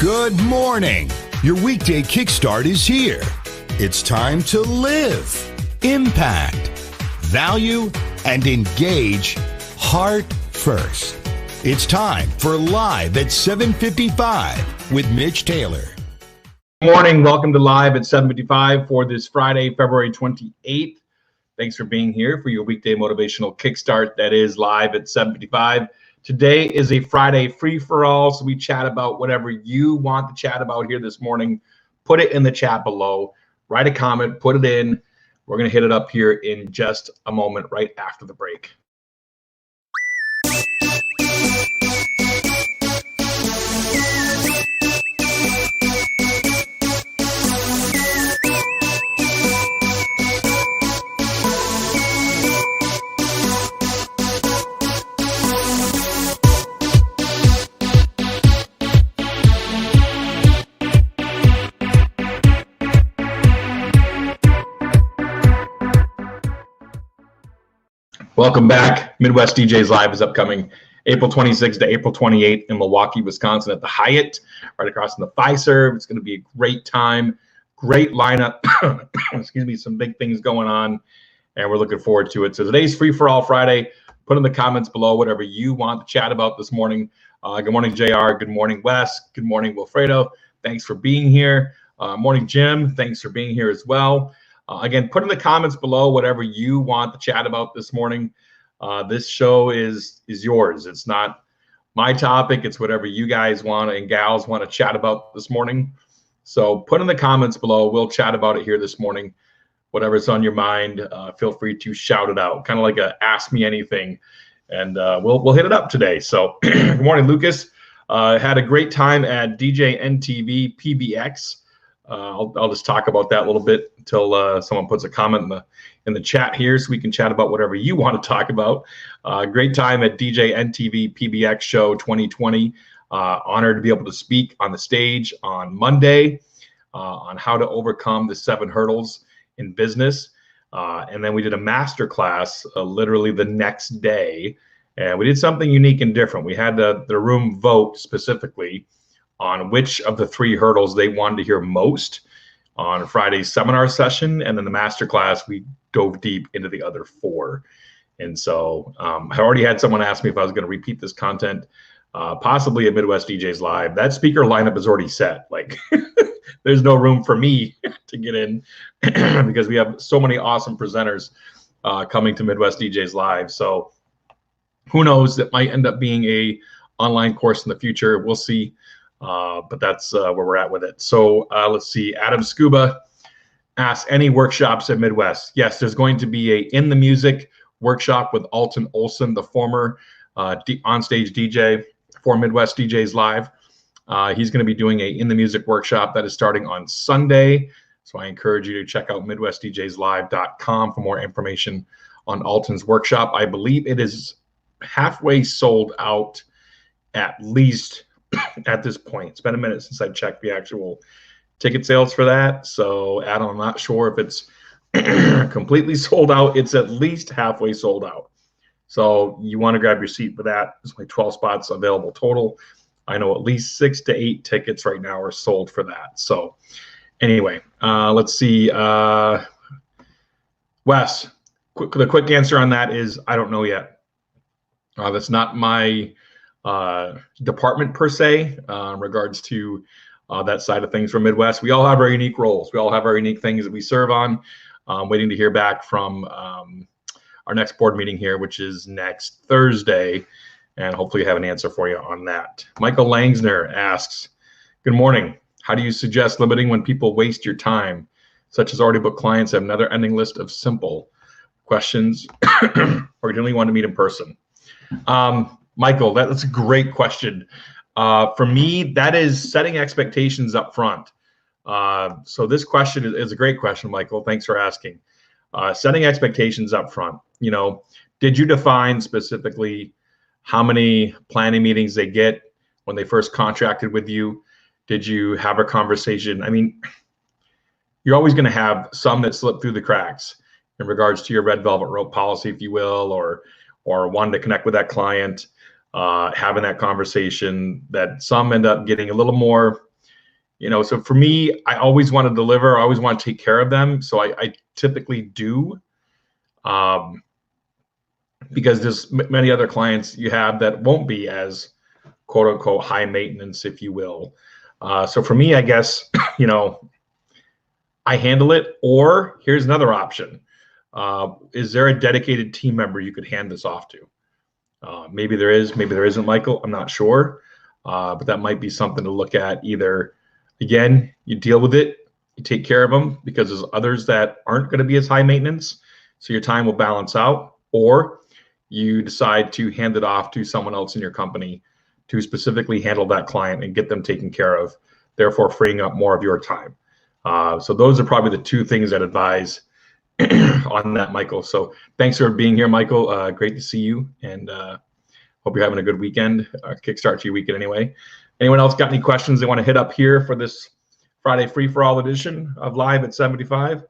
Good morning. Your weekday kickstart is here. It's time to live, impact, value, and engage heart first. It's time for Live at 7:55 with Mitch Taylor. Good morning. Welcome to Live at 7:55 for this Friday, February 28th. Thanks for being here for your weekday motivational kickstart. That is Live at 7:55. Today is a Friday free-for-all, so we chat about whatever you want to chat about here this morning. Put it in the chat below. Write a comment. Put it in. We're going to hit it up here in just a moment right after the break. Welcome back. Midwest DJs Live is upcoming April 26th to April 28th in Milwaukee, Wisconsin at the Hyatt, right across from the Fiserv. It's going to be a great time, great lineup. Excuse me, some big things going on, and we're looking forward to it. So today's Free for All Friday. Put in the comments below whatever you want to chat about this morning. Good morning, JR. Good morning, Wes. Good morning, Wilfredo. Thanks for being here. Morning, Jim. Thanks for being here as well. Again, put in the comments below whatever you want to chat about this morning. This show is yours. It's not my topic. It's whatever you guys want and gals want to chat about this morning. So put in the comments below. We'll chat about it here this morning. Whatever's on your mind, feel free to shout it out. Kind of like a Ask Me Anything. And we'll hit it up today. So good morning, Lucas. Had a great time at DJ NTV PBX. I'll just talk about that a little bit until someone puts a comment in the chat here, so we can chat about whatever you want to talk about. Great time at DJ NTV PBX Show 2020. Honored to be able to speak on the stage on Monday on how to overcome the 7 hurdles in business. And then we did a master class literally the next day. And we did something unique and different. We had the room vote specifically on which of the 3 hurdles they wanted to hear most on Friday's seminar session. And then the masterclass, we dove deep into the other 4. And so I already had someone ask me if I was going to repeat this content, possibly at Midwest DJs Live. That speaker lineup is already set. Like, there's no room for me to get in because we have so many awesome presenters coming to Midwest DJs Live. So who knows, it might end up being a online course in the future. We'll see. But that's where we're at with it. So let's see. Adam Scuba asks, any workshops at Midwest? Yes, there's going to be a In the Music workshop with Alton Olson, the former onstage DJ for Midwest DJs Live. He's going to be doing a In the Music workshop that is starting on Sunday. So I encourage you to check out MidwestDJsLive.com for more information on Alton's workshop. I believe it is halfway sold out at least at this point. It's been a minute since I checked the actual ticket sales for that. So Adam, I'm not sure if it's completely sold out. It's at least halfway sold out. So you want to grab your seat for that. There's only 12 spots available total. I know at least 6 to 8 tickets right now are sold for that. So anyway, let's see. Wes, the quick answer on that is I don't know yet. That's not my department per se in regards to that side of things from Midwest. We all have our unique roles. We all have our unique things that we serve on. Waiting to hear back from our next board meeting here, which is next Thursday, and hopefully have an answer for you on that. Michael Langsner asks, good morning. How do you suggest limiting when people waste your time, such as already booked clients have another ending list of simple questions or generally want to meet in person? Michael, that's a great question. For me, that is setting expectations up front. So this question is a great question, Michael. Thanks for asking. Setting expectations up front. You know, did you define specifically how many planning meetings they get when they first contracted with you? Did you have a conversation? I mean, you're always going to have some that slip through the cracks in regards to your red velvet rope policy, if you will, or wanting to connect with that client, having that conversation, that some end up getting a little more So for me, I always want to deliver. I always want to take care of them. So I typically do, because there's many other clients you have that won't be as quote unquote high maintenance, if you will. So for me, I guess, I handle it. Or here's another option. Is there a dedicated team member you could hand this off to? Maybe there is, maybe there isn't, Michael. I'm not sure. But that might be something to look at. Either, again, you deal with it, you take care of them, because there's others that aren't going to be as high maintenance, so your time will balance out, or you decide to hand it off to someone else in your company to specifically handle that client and get them taken care of, therefore freeing up more of your time. So those are probably the two things I'd advise on that, Michael. So thanks for being here, Michael. Great to see you, and hope you're having a good weekend, kickstart to your weekend anyway. Anyone else got any questions they want to hit up here for this Friday free-for-all edition of Live at 75?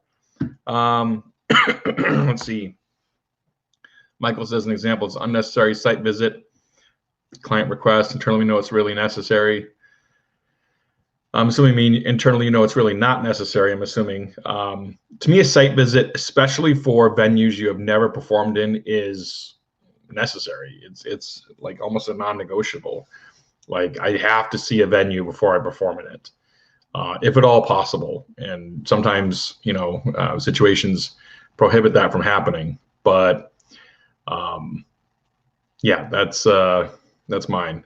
Let's see. Michael says an example is unnecessary site visit, client request, internally know it's really necessary. I'm assuming mean internally it's really not necessary, I'm assuming. To me, a site visit, especially for venues you have never performed in, is necessary. It's like almost a non-negotiable. Like, I have to see a venue before I perform in it, if at all possible. And sometimes, situations prohibit that from happening. But yeah, that's mine.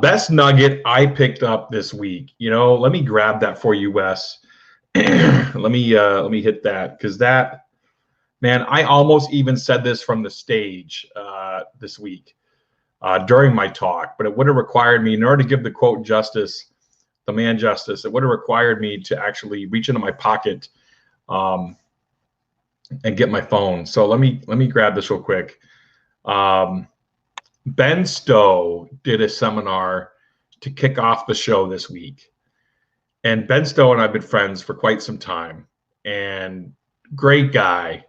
Best nugget I picked up this week. Let me grab that for you, Wes. let me hit that, because that, man, I almost even said this from the stage this week during my talk, but it would have required me, in order to give the quote justice, the man justice, it would have required me to actually reach into my pocket and get my phone. So let me grab this real quick. Ben Stowe did a seminar to kick off the show this week. And Ben Stowe and I have been friends for quite some time, and great guy.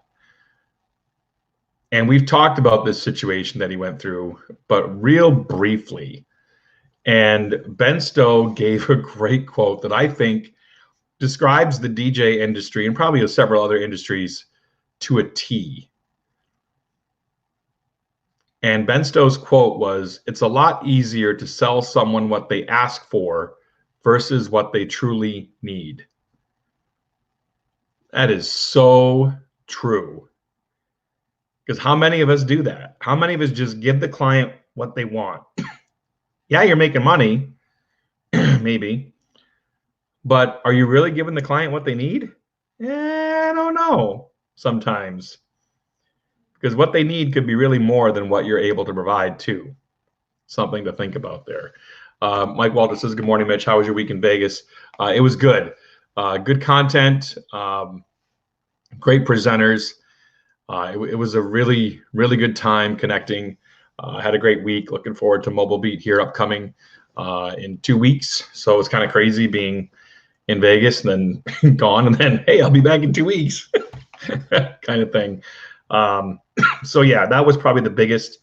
And we've talked about this situation that he went through, but real briefly. And Ben Stowe gave a great quote that I think describes the DJ industry, and probably several other industries, to a T. And Ben Stowe's quote was, "It's a lot easier to sell someone what they ask for versus what they truly need." That is so true. Because how many of us do that? How many of us just give the client what they want? Yeah, you're making money, maybe. But are you really giving the client what they need? I don't know sometimes. Because what they need could be really more than what you're able to provide too. Something to think about there. Mike Walter says, "Good morning, Mitch. How was your week in Vegas?" It was good. Good content. Great presenters. It was a really, really good time connecting. Had a great week. Looking forward to Mobile Beat here upcoming in 2 weeks. So it's kind of crazy being in Vegas and then gone, and then, hey, I'll be back in 2 weeks kind of thing. So yeah, that was probably the biggest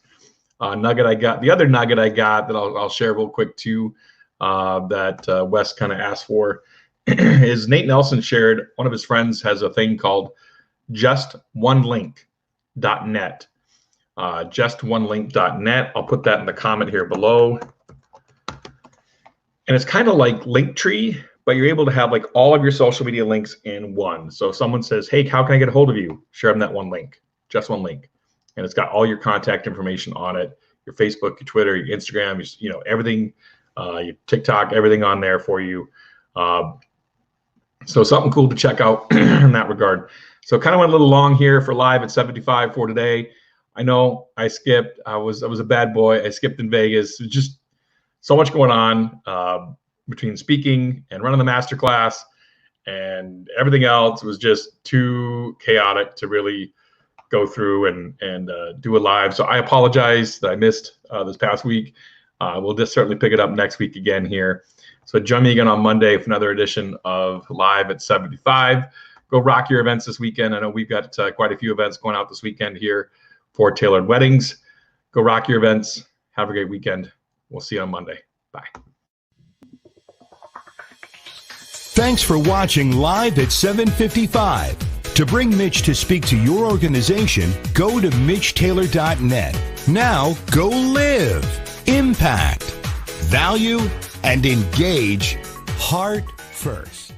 nugget I got. The other nugget I got that I'll share real quick too, that Wes kind of asked for, is Nate Nelson shared one of his friends has a thing called justonelink.net. Justonelink.net. I'll put that in the comment here below. And it's kind of like Linktree, but you're able to have like all of your social media links in one. So if someone says, "Hey, how can I get a hold of you?" Share them that one link, just one link. And it's got all your contact information on it, your Facebook, your Twitter, your Instagram, everything, your TikTok, everything on there for you. So something cool to check out in that regard. So kind of went a little long here for Live at 75 for today. I know I skipped. I was a bad boy. I skipped in Vegas. There's just so much going on between speaking and running the masterclass and everything else. It was just too chaotic to really go through and do a live. So I apologize that I missed this past week. We'll just certainly pick it up next week again here. So join me again on Monday for another edition of Live at 75. Go rock your events this weekend. I know we've got quite a few events going out this weekend here for Tailored Weddings. Go rock your events. Have a great weekend. We'll see you on Monday. Bye. Thanks for watching Live at 7:55. To bring Mitch to speak to your organization, go to MitchTaylor.net. Now go live, impact, value, and engage heart first.